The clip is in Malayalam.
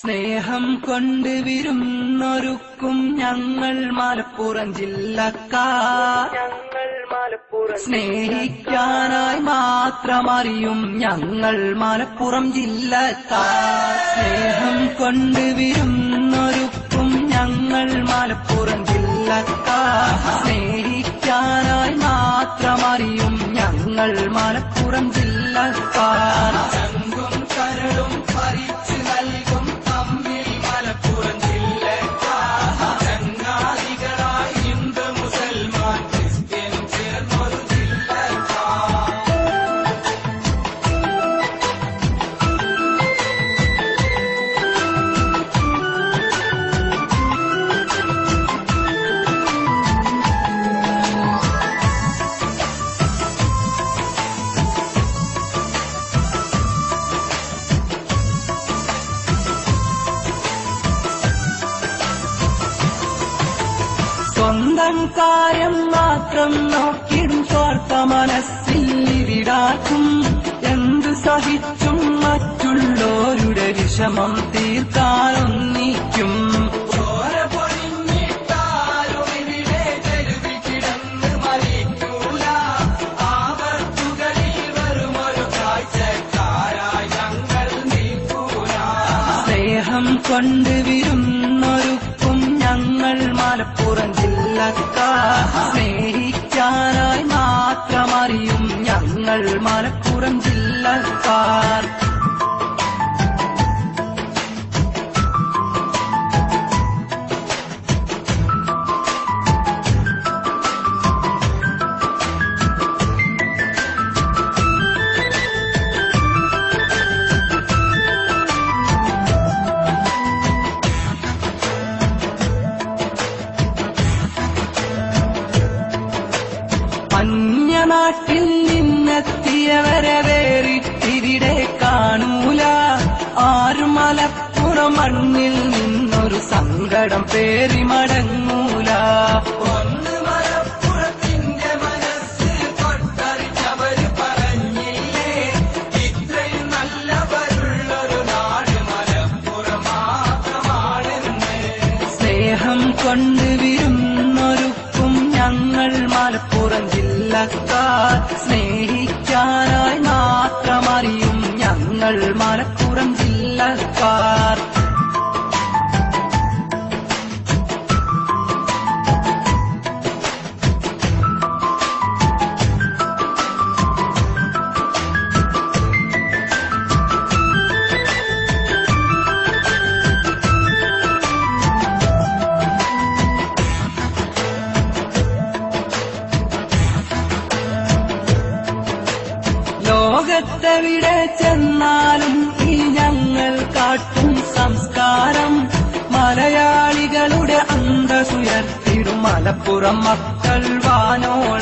സ്നേഹം കൊണ്ട് വിരുന്നൊരുക്കും ഞങ്ങൾ മലപ്പുറം ജില്ലക്കാർ. സ്നേഹിക്കാനായി മാത്രമറിയും ഞങ്ങൾ മലപ്പുറം ജില്ലക്കാർ. സ്നേഹം കൊണ്ട് വിരുന്നൊരുക്കും ഞങ്ങൾ മലപ്പുറം ജില്ലക്കാർ. സ്നേഹിക്കാനായി മാത്രമറിയും ഞങ്ങൾ മലപ്പുറം ജില്ലക്കാർ. ചങ്കും കരളും പറിച്ചു നൽകും തമ്മിൽ മലപ്പുറം ജില്ലക്കാർ. ചങ്ങാതികളായി ഹിന്ദു മുസൽമാൻ ക്രിസ്ത്യനും ചേർന്നൊരു ജില്ലക്കാർ. സ്വന്തം കാര്യം മാത്രം നോക്കിടും സ്വാർത്ഥ മനസ്സിൽ ഇവിടാക്കും. എന്തു സഹിച്ചും മറ്റുള്ളവരുടെ വിഷമം തീർക്കാനൊന്നിക്കും. ചോര പൊഴിഞ്ഞിട്ടാലും ഇവിടെ തെരുവിൽ കിടന്ന് മരിക്കൂല. ആവർത്തുകളിൽ വരുമൊരു കാഴ്ചക്കാരായി ഞങ്ങൾ നിൽക്കൂല. സ്നേഹം കൊണ്ട് വിരുന്നൊരുക്കും ഞങ്ങൾ മലപ്പുറം ജില്ലക്കാർ. സ്നേഹിക്കാനായി മാത്രമറിയും ഞങ്ങൾ മലപ്പുറം ജില്ലക്കാർ. അന്യനാട്ടിൽ നിന്നെത്തിയവരെ വേറിട്ടിവിടെ കാണൂല. ആരും മലപ്പുറം മണ്ണിൽ നിന്നൊരു സങ്കടം പേറി മടങ്ങൂല. ഒന്ന് മലപ്പുറത്തിന്റെ മനസ്സ് തൊട്ടറിച്ചവര് പറഞ്ഞില്ലേ, ഇത്രയും നല്ലവരുള്ളൊരു നാട് മലപ്പുറം മാത്രമാണെന്ന്. സ്നേഹം കൊണ്ട് വിരുന്നൊരുക്കും ഞങ്ങൾ മലപ്പുറം ജില്ലക്കാർ. സ്നേഹിക്കാനായി മാത്രമറിയും ഞങ്ങൾ മലപ്പുറം ജില്ലക്കാർ. ലോകത്തെവിടെ ചെന്നാലും ഈ ഞങ്ങൾ കാട്ടും സംസ്കാരം മലയാളികളുടെ അന്തസ്സുയർത്തിടും മലപ്പുറം മക്കൾ വാനോളം.